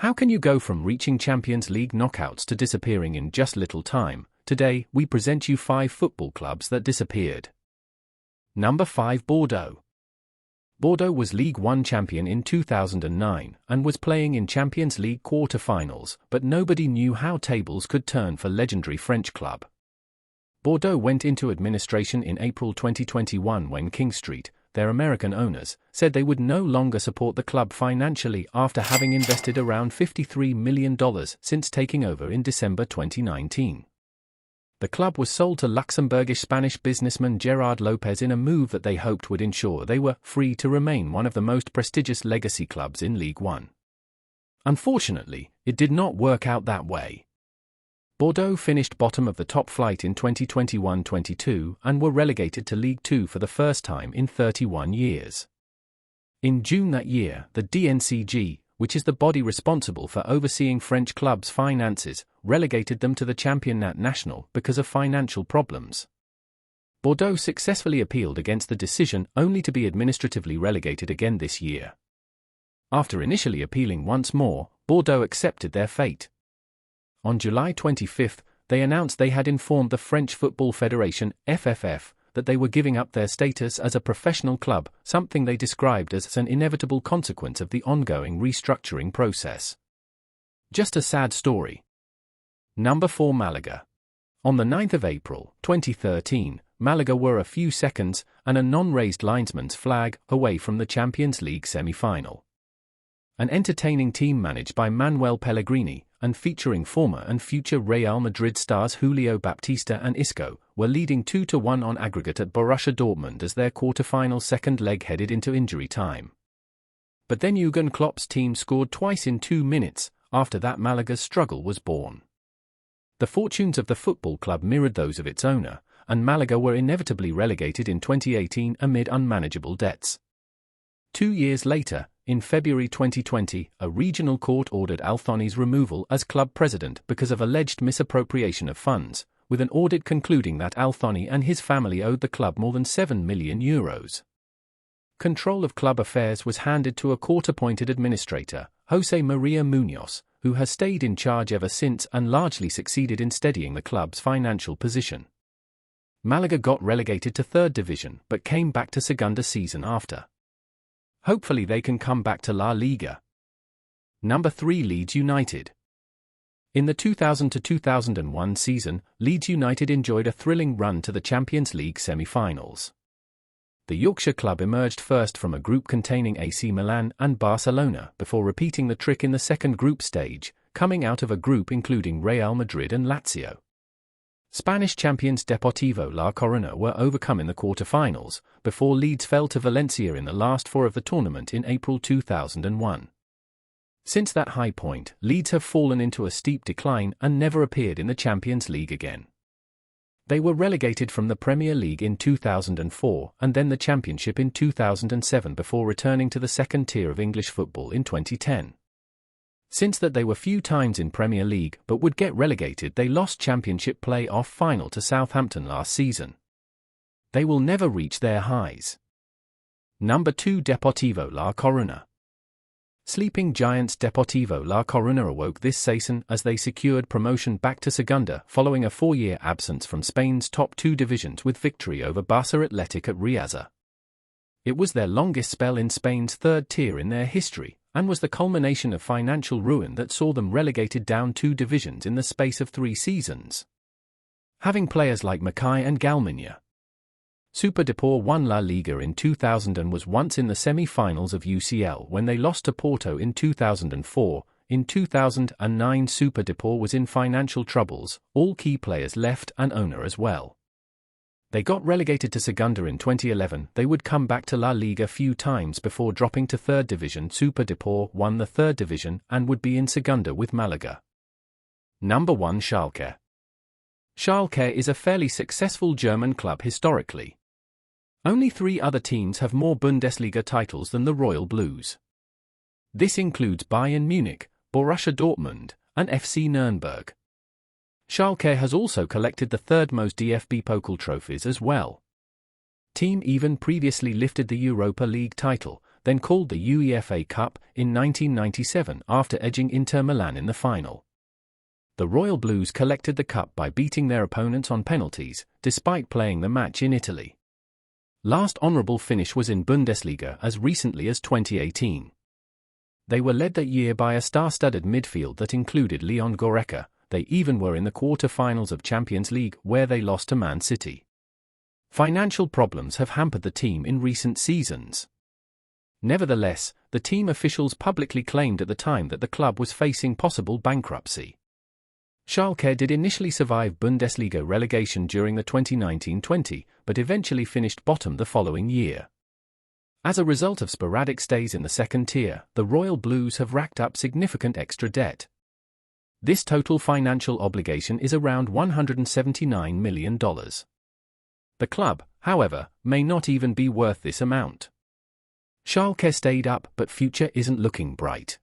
How can you go from reaching Champions League knockouts to disappearing in just little time? Today, we present you 5 football clubs that disappeared. Number 5. Bordeaux. Bordeaux was League One champion in 2009 and was playing in Champions League quarter-finals, but nobody knew how tables could turn for legendary French club. Bordeaux went into administration in April 2021 when King Street, their American owners, said they would no longer support the club financially after having invested around $53 million since taking over in December 2019. The club was sold to Luxembourgish Spanish businessman Gerard Lopez in a move that they hoped would ensure they were free to remain one of the most prestigious legacy clubs in League One. Unfortunately, it did not work out that way. Bordeaux finished bottom of the top flight in 2021-22 and were relegated to League Two for the first time in 31 years. In June that year, the DNCG, which is the body responsible for overseeing French clubs' finances, relegated them to the Championnat National because of financial problems. Bordeaux successfully appealed against the decision only to be administratively relegated again this year. After initially appealing once more, Bordeaux accepted their fate. On July 25, they announced they had informed the French Football Federation, FFF, that they were giving up their status as a professional club, something they described as an inevitable consequence of the ongoing restructuring process. Just a sad story. Number 4. Malaga. On the 9th of April, 2013, Malaga were a few seconds and a non-raised linesman's flag away from the Champions League semi-final. An entertaining team managed by Manuel Pellegrini, and featuring former and future Real Madrid stars Julio Baptista and Isco, were leading 2-1 on aggregate at Borussia Dortmund as their quarter-final second leg headed into injury time. But then Jurgen Klopp's team scored twice in 2 minutes. After that, Malaga's struggle was born. The fortunes of the football club mirrored those of its owner, and Malaga were inevitably relegated in 2018 amid unmanageable debts. 2 years later, in February 2020, a regional court ordered Althoni's removal as club president because of alleged misappropriation of funds, with an audit concluding that Althoni and his family owed the club more than €7 million. Control of club affairs was handed to a court-appointed administrator, José María Muñoz, who has stayed in charge ever since and largely succeeded in steadying the club's financial position. Malaga got relegated to third division but came back to Segunda season after. Hopefully they can come back to La Liga. Number 3. Leeds United. In the 2000-2001 season, Leeds United enjoyed a thrilling run to the Champions League semi-finals. The Yorkshire club emerged first from a group containing AC Milan and Barcelona before repeating the trick in the second group stage, coming out of a group including Real Madrid and Lazio. Spanish champions Deportivo La Coruña were overcome in the quarter-finals, before Leeds fell to Valencia in the last 4 of the tournament in April 2001. Since that high point, Leeds have fallen into a steep decline and never appeared in the Champions League again. They were relegated from the Premier League in 2004 and then the Championship in 2007 before returning to the second tier of English football in 2010. Since that they were few times in Premier League but would get relegated, they lost Championship play-off final to Southampton last season. They will never reach their highs. Number 2. Deportivo La Coruña. Sleeping giants Deportivo La Coruña awoke this season as they secured promotion back to Segunda following a 4-year absence from Spain's top 2 divisions with victory over Barça Athletic at Riazor. It was their longest spell in Spain's third tier in their history, and was the culmination of financial ruin that saw them relegated down 2 divisions in the space of 3 seasons. Having players like Mackay and Galmiña. Super Depor won La Liga in 2000 and was once in the semi-finals of UCL when they lost to Porto in 2004. In 2009 Super Depor was in financial troubles, all key players left and owner as well. They got relegated to Segunda in 2011. They would come back to La Liga few times before dropping to third division. Super Depor won the third division and would be in Segunda with Malaga. Number 1. Schalke. Schalke is a fairly successful German club historically. Only 3 other teams have more Bundesliga titles than the Royal Blues. This includes Bayern Munich, Borussia Dortmund, and FC Nürnberg. Schalke has also collected the 3rd most DFB Pokal trophies as well. Team even previously lifted the Europa League title, then called the UEFA Cup in 1997 after edging Inter Milan in the final. The Royal Blues collected the cup by beating their opponents on penalties, despite playing the match in Italy. Last honourable finish was in Bundesliga as recently as 2018. They were led that year by a star-studded midfield that included Leon Goretzka. They even were in the quarter-finals of Champions League, where they lost to Man City. Financial problems have hampered the team in recent seasons. Nevertheless, the team officials publicly claimed at the time that the club was facing possible bankruptcy. Schalke did initially survive Bundesliga relegation during the 2019-20, but eventually finished bottom the following year. As a result of sporadic stays in the second tier, the Royal Blues have racked up significant extra debt. This total financial obligation is around $179 million. The club, however, may not even be worth this amount. Schalke stayed up, but future isn't looking bright.